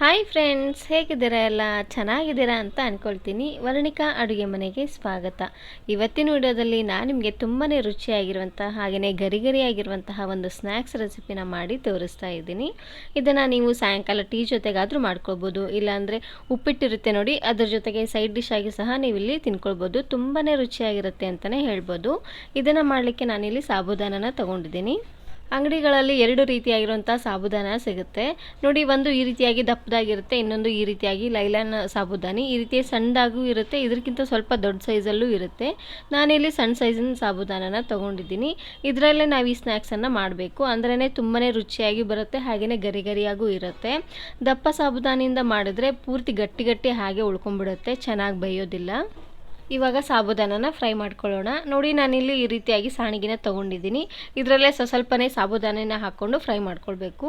Hi friends, ಹೇಗಿದ್ದೀರಾ? ಎಲ್ಲ ಚೆನ್ನಾಗಿದ್ದೀರಾ ಅಂತ ಅಂದ್ಕೊಳ್ತೀನಿ. ವರ್ಣಿಕಾ ಅಡುಗೆ ಮನೆಗೆ ಸ್ವಾಗತ. ಇವತ್ತಿನ ವಿಡಿಯೋದಲ್ಲಿ ನಾನು ನಿಮಗೆ ತುಂಬಾ ರುಚಿಯಾಗಿರುವಂತಹ ಹಾಗೆಯೇ ಗರಿಗರಿಯಾಗಿರುವಂತಹ ಒಂದು ಸ್ನ್ಯಾಕ್ಸ್ ರೆಸಿಪಿನ ಮಾಡಿ ತೋರಿಸ್ತಾ ಇದ್ದೀನಿ. ಇದನ್ನು ನೀವು ಸಾಯಂಕಾಲ ಟೀ ಜೊತೆಗಾದರೂ ಮಾಡ್ಕೊಳ್ಬೋದು, ಇಲ್ಲಾಂದರೆ ಉಪ್ಪಿಟ್ಟಿರುತ್ತೆ ನೋಡಿ, ಅದ್ರ ಜೊತೆಗೆ ಸೈಡ್ ಡಿಶ್ ಆಗಿ ಸಹ ನೀವು ಇಲ್ಲಿ ತಿನ್ಕೊಳ್ಬೋದು. ತುಂಬಾ ರುಚಿಯಾಗಿರುತ್ತೆ ಅಂತಲೇ ಹೇಳ್ಬೋದು. ಇದನ್ನು ಮಾಡಲಿಕ್ಕೆ ನಾನಿಲ್ಲಿ ಸಾಬುದಾನನ ತೊಗೊಂಡಿದ್ದೀನಿ. ಅಂಗಡಿಗಳಲ್ಲಿ ಎರಡು ರೀತಿಯಾಗಿರುವಂಥ ಸಾಬುದಾನ ಸಿಗುತ್ತೆ ನೋಡಿ. ಒಂದು ಈ ರೀತಿಯಾಗಿ ದಪ್ಪದಾಗಿರುತ್ತೆ, ಇನ್ನೊಂದು ಈ ರೀತಿಯಾಗಿ ಲೈಲಾನ್ ಸಾಬುದಾನಿ. ಈ ರೀತಿ ಸಣ್ಣದಾಗೂ ಇರುತ್ತೆ, ಇದಕ್ಕಿಂತ ಸ್ವಲ್ಪ ದೊಡ್ಡ ಸೈಜಲ್ಲೂ ಇರುತ್ತೆ. ನಾನಿಲ್ಲಿ ಸಣ್ಣ ಸೈಜಿನ ಸಾಬುದಾನನ ತೊಗೊಂಡಿದ್ದೀನಿ. ಇದರಲ್ಲೇ ನಾವು ಈ ಸ್ನ್ಯಾಕ್ಸನ್ನು ಮಾಡಬೇಕು, ಅಂದ್ರೇ ತುಂಬಾ ರುಚಿಯಾಗಿ ಬರುತ್ತೆ, ಹಾಗೆಯೇ ಗರಿ ಗರಿಯಾಗೂ ಇರುತ್ತೆ. ದಪ್ಪ ಸಾಬುದಾನಿಯಿಂದ ಮಾಡಿದ್ರೆ ಪೂರ್ತಿ ಗಟ್ಟಿ ಗಟ್ಟಿ ಹಾಗೆ ಉಳ್ಕೊಂಡ್ಬಿಡುತ್ತೆ, ಚೆನ್ನಾಗಿ ಬೇಯೋದಿಲ್ಲ. ಇವಾಗ ಸಾಬುದಾನನ ಫ್ರೈ ಮಾಡ್ಕೊಳ್ಳೋಣ. ನೋಡಿ, ನಾನಿಲ್ಲಿ ಈ ರೀತಿಯಾಗಿ ಸಾಣಿಗೆನ ತೊಗೊಂಡಿದ್ದೀನಿ. ಇದರಲ್ಲೇ ಸ್ವಲ್ಪನೇ ಸಾಬುದಾನಿನ ಹಾಕ್ಕೊಂಡು ಫ್ರೈ ಮಾಡ್ಕೊಳ್ಬೇಕು.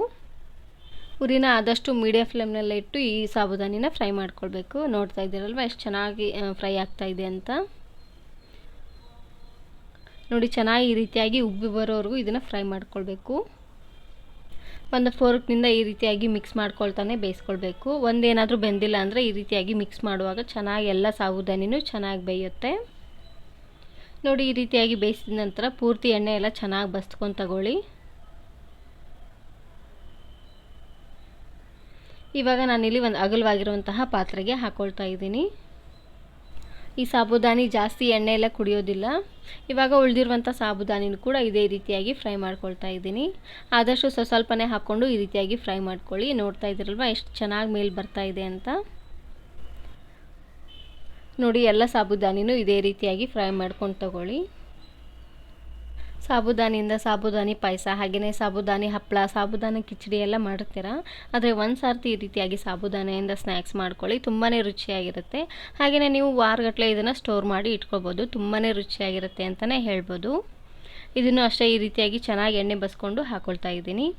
ಉರಿನ ಆದಷ್ಟು ಮೀಡಿಯಂ ಫ್ಲೇಮ್ನಲ್ಲೇ ಇಟ್ಟು ಈ ಸಾಬುದಾನಿನ ಫ್ರೈ ಮಾಡ್ಕೊಳ್ಬೇಕು. ನೋಡ್ತಾ ಇದ್ದೀರಲ್ವ ಎಷ್ಟು ಚೆನ್ನಾಗಿ ಫ್ರೈ ಆಗ್ತಾ ಇದೆ ಅಂತ. ನೋಡಿ, ಚೆನ್ನಾಗಿ ಈ ರೀತಿಯಾಗಿ ಉಬ್ಬಿ ಬರೋವರೆಗೂ ಇದನ್ನು ಫ್ರೈ ಮಾಡ್ಕೊಳ್ಬೇಕು. ಒಂದು ಫೋರ್ಕ್ನಿಂದ ಈ ರೀತಿಯಾಗಿ ಮಿಕ್ಸ್ ಮಾಡ್ಕೊಳ್ತಾನೆ ಬೇಯಿಸ್ಕೊಳ್ಬೇಕು. ಒಂದೇನಾದರೂ ಬೆಂದಿಲ್ಲ ಅಂದರೆ ಈ ರೀತಿಯಾಗಿ ಮಿಕ್ಸ್ ಮಾಡುವಾಗ ಚೆನ್ನಾಗಿ ಎಲ್ಲ ಸಾಬುದಾನಿನೂ ಚೆನ್ನಾಗಿ ಬೇಯುತ್ತೆ. ನೋಡಿ, ಈ ರೀತಿಯಾಗಿ ಬೇಯಿಸಿದ ನಂತರ ಪೂರ್ತಿ ಎಣ್ಣೆ ಎಲ್ಲ ಚೆನ್ನಾಗಿ ಬಸ್ಕೊಂಡು ತಗೊಳ್ಳಿ. ಇವಾಗ ನಾನಿಲ್ಲಿ ಒಂದು ಅಗಲವಾಗಿರುವಂತಹ ಪಾತ್ರೆಗೆ ಹಾಕ್ಕೊಳ್ತಾ ಇದ್ದೀನಿ. ಈ ಸಾಬುದಾನಿ ಜಾಸ್ತಿ ಎಣ್ಣೆ ಎಲ್ಲ ಕುಡಿಯೋದಿಲ್ಲ. ಇವಾಗ ಉಳಿದಿರುವಂಥ ಸಾಬುದಾನಿನೂ ಕೂಡ ಇದೇ ರೀತಿಯಾಗಿ ಫ್ರೈ ಮಾಡ್ಕೊಳ್ತಾ ಇದ್ದೀನಿ. ಆದಷ್ಟು ಸ್ವಲ್ಪನೇ ಹಾಕ್ಕೊಂಡು ಈ ರೀತಿಯಾಗಿ ಫ್ರೈ ಮಾಡ್ಕೊಳ್ಳಿ. ನೋಡ್ತಾ ಇದ್ದೀರಲ್ವ ಎಷ್ಟು ಚೆನ್ನಾಗಿ ಮೇಲೆ ಬರ್ತಾ ಇದೆ ಅಂತ. ನೋಡಿ, ಎಲ್ಲ ಸಾಬುದಾನಿನೂ ಇದೇ ರೀತಿಯಾಗಿ ಫ್ರೈ ಮಾಡ್ಕೊಂಡು ತಗೊಳ್ಳಿ. ಸಾಬುದಾನಿಯಿಂದ ಸಾಬುದಾನಿ ಪಾಯಸ, ಹಾಗೆಯೇ ಸಾಬುದಾನಿ ಹಪ್ಪಳ, ಸಾಬುದಾನಿ ಕಿಚಡಿ ಎಲ್ಲ ಮಾಡ್ತೀರಾ. ಆದರೆ ಒಂದು ಸಾರ್ತಿ ಈ ರೀತಿಯಾಗಿ ಸಾಬುದಾನಿಯಿಂದ ಸ್ನ್ಯಾಕ್ಸ್ ಮಾಡ್ಕೊಳ್ಳಿ, ತುಂಬಾ ರುಚಿಯಾಗಿರುತ್ತೆ. ಹಾಗೆಯೇ ನೀವು ವಾರಗಟ್ಟಲೆ ಇದನ್ನು ಸ್ಟೋರ್ ಮಾಡಿ ಇಟ್ಕೊಳ್ಬೋದು, ತುಂಬಾ ರುಚಿಯಾಗಿರುತ್ತೆ ಅಂತಲೇ ಹೇಳ್ಬೋದು. ಇದನ್ನು ಅಷ್ಟೇ ಈ ರೀತಿಯಾಗಿ ಚೆನ್ನಾಗಿ ಎಣ್ಣೆ ಬಸ್ಕೊಂಡು ಹಾಕ್ಕೊಳ್ತಾ ಇದ್ದೀನಿ.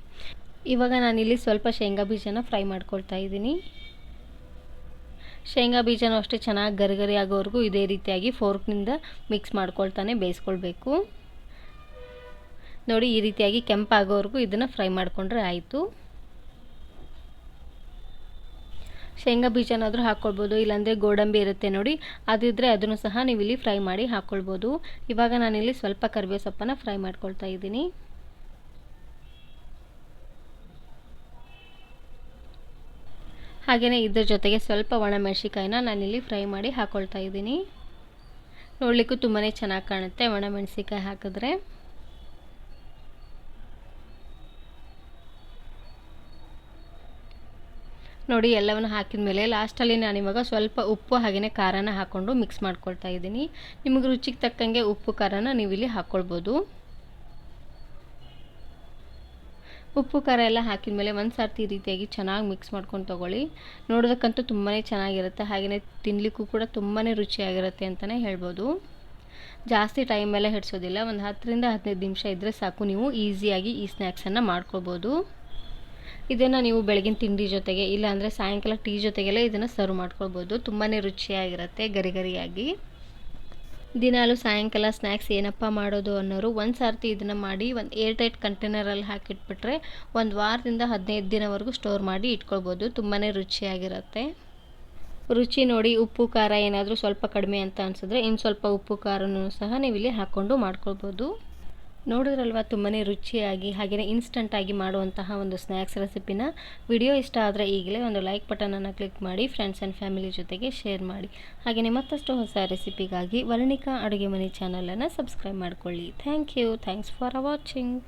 ಇವಾಗ ನಾನಿಲ್ಲಿ ಸ್ವಲ್ಪ ಶೇಂಗಾ ಬೀಜನ ಫ್ರೈ ಮಾಡ್ಕೊಳ್ತಾ ಇದ್ದೀನಿ. ಶೇಂಗಾ ಬೀಜನೂ ಅಷ್ಟೇ ಚೆನ್ನಾಗಿ ಗರಿಗರಿ ಆಗೋವರೆಗೂ ಇದೇ ರೀತಿಯಾಗಿ ಫೋರ್ಕ್ನಿಂದ ಮಿಕ್ಸ್ ಮಾಡ್ಕೊಳ್ತಾನೆ ಬೇಯಿಸ್ಕೊಳ್ಬೇಕು. ನೋಡಿ, ಈ ರೀತಿಯಾಗಿ ಕೆಂಪಾಗೋವರೆಗೂ ಇದನ್ನು ಫ್ರೈ ಮಾಡಿಕೊಂಡ್ರೆ ಆಯಿತು. ಶೇಂಗಾ ಬೀಜನಾದರೂ ಹಾಕ್ಕೊಳ್ಬೋದು, ಇಲ್ಲಾಂದರೆ ಗೋಡಂಬಿ ಇರುತ್ತೆ ನೋಡಿ, ಅದಿದ್ದರೆ ಅದನ್ನು ಸಹ ನೀವು ಇಲ್ಲಿ ಫ್ರೈ ಮಾಡಿ ಹಾಕ್ಕೊಳ್ಬೋದು. ಇವಾಗ ನಾನಿಲ್ಲಿ ಸ್ವಲ್ಪ ಕರಿಬೇವು ಸೊಪ್ಪನ್ನು ಫ್ರೈ ಮಾಡ್ಕೊಳ್ತಾ ಇದ್ದೀನಿ. ಹಾಗೆಯೇ ಇದ್ರ ಜೊತೆಗೆ ಸ್ವಲ್ಪ ಒಣಮೆಣಸಿಕಾಯಿನ ನಾನಿಲ್ಲಿ ಫ್ರೈ ಮಾಡಿ ಹಾಕ್ಕೊಳ್ತಾ ಇದ್ದೀನಿ. ನೋಡಲಿಕ್ಕೂ ತುಂಬಾ ಚೆನ್ನಾಗಿ ಕಾಣುತ್ತೆ ಒಣಮೆಣಸಿಕಾಯಿ ಹಾಕಿದ್ರೆ. ನೋಡಿ, ಎಲ್ಲವನ್ನು ಹಾಕಿದ ಮೇಲೆ ಲಾಸ್ಟಲ್ಲಿ ನಾನಿವಾಗ ಸ್ವಲ್ಪ ಉಪ್ಪು ಹಾಗೆಯೇ ಖಾರನ ಹಾಕ್ಕೊಂಡು ಮಿಕ್ಸ್ ಮಾಡ್ಕೊಳ್ತಾ ಇದ್ದೀನಿ. ನಿಮಗೆ ರುಚಿಗೆ ತಕ್ಕಂಗೆ ಉಪ್ಪು ಖಾರನ ನೀವು ಇಲ್ಲಿ ಹಾಕ್ಕೊಳ್ಬೋದು. ಉಪ್ಪು ಖಾರ ಎಲ್ಲ ಹಾಕಿದ ಮೇಲೆ ಒಂದು ಸರ್ತಿ ಈ ರೀತಿಯಾಗಿ ಚೆನ್ನಾಗಿ ಮಿಕ್ಸ್ ಮಾಡ್ಕೊಂಡು ತೊಗೊಳ್ಳಿ. ನೋಡೋದಕ್ಕಂತೂ ತುಂಬಾ ಚೆನ್ನಾಗಿರುತ್ತೆ, ಹಾಗೆಯೇ ತಿನ್ನಲಿಕ್ಕೂ ಕೂಡ ತುಂಬಾ ರುಚಿಯಾಗಿರುತ್ತೆ ಅಂತಲೇ ಹೇಳ್ಬೋದು. ಜಾಸ್ತಿ ಟೈಮ್ ಎಲ್ಲ ಹಿಡಿಸೋದಿಲ್ಲ, ಒಂದು 10ರಿಂದ 15 ನಿಮಿಷ ಇದ್ದರೆ ಸಾಕು, ನೀವು ಈಸಿಯಾಗಿ ಈ ಸ್ನ್ಯಾಕ್ಸನ್ನು ಮಾಡ್ಕೊಳ್ಬೋದು. ಇದನ್ನು ನೀವು ಬೆಳಗಿನ ತಿಂಡಿ ಜೊತೆಗೆ ಇಲ್ಲಾಂದರೆ ಸಾಯಂಕಾಲ ಟೀ ಜೊತೆಗೆಲ್ಲ ಇದನ್ನು ಸರ್ವ್ ಮಾಡ್ಕೊಳ್ಬೋದು. ತುಂಬಾ ರುಚಿಯಾಗಿರುತ್ತೆ ಗರಿಗರಿಯಾಗಿ. ದಿನಾಲು ಸಾಯಂಕಾಲ ಸ್ನ್ಯಾಕ್ಸ್ ಏನಪ್ಪ ಮಾಡೋದು ಅನ್ನೋರು ಒಂದು ಸಾರ್ತಿ ಇದನ್ನು ಮಾಡಿ ಒಂದು ಏರ್ ಟೈಟ್ ಕಂಟೈನರಲ್ಲಿ ಹಾಕಿಟ್ಬಿಟ್ರೆ ಒಂದು ವಾರದಿಂದ 15 ದಿನವರೆಗೂ ಸ್ಟೋರ್ ಮಾಡಿ ಇಟ್ಕೊಳ್ಬೋದು. ತುಂಬಾ ರುಚಿಯಾಗಿರುತ್ತೆ. ರುಚಿ ನೋಡಿ, ಉಪ್ಪು ಖಾರ ಏನಾದರೂ ಸ್ವಲ್ಪ ಕಡಿಮೆ ಅಂತ ಅನಿಸಿದ್ರೆ ಇನ್ನು ಸ್ವಲ್ಪ ಉಪ್ಪು ಖಾರನೂ ಸಹ ನೀವು ಇಲ್ಲಿ ಹಾಕ್ಕೊಂಡು ಮಾಡ್ಕೊಳ್ಬೋದು. ನೋಡಿದ್ರಲ್ವ, ತುಂಬಾ ರುಚಿಯಾಗಿ ಹಾಗೆಯೇ ಇನ್ಸ್ಟಂಟಾಗಿ ಮಾಡುವಂತಹ ಒಂದು ಸ್ನ್ಯಾಕ್ಸ್ ರೆಸಿಪಿನ. ವಿಡಿಯೋ ಇಷ್ಟ ಆದರೆ ಈಗಲೇ ಒಂದು ಲೈಕ್ ಬಟನನ್ನು ಕ್ಲಿಕ್ ಮಾಡಿ, ಫ್ರೆಂಡ್ಸ್ ಆ್ಯಂಡ್ ಫ್ಯಾಮಿಲಿ ಜೊತೆಗೆ ಶೇರ್ ಮಾಡಿ. ಹಾಗೆಯೇ ಮತ್ತಷ್ಟು ಹೊಸ ರೆಸಿಪಿಗಾಗಿ ವರ್ಣಿಕಾ ಅಡುಗೆ ಮನೆ ಚಾನಲನ್ನು ಸಬ್ಸ್ಕ್ರೈಬ್ ಮಾಡ್ಕೊಳ್ಳಿ. Thanks for watching.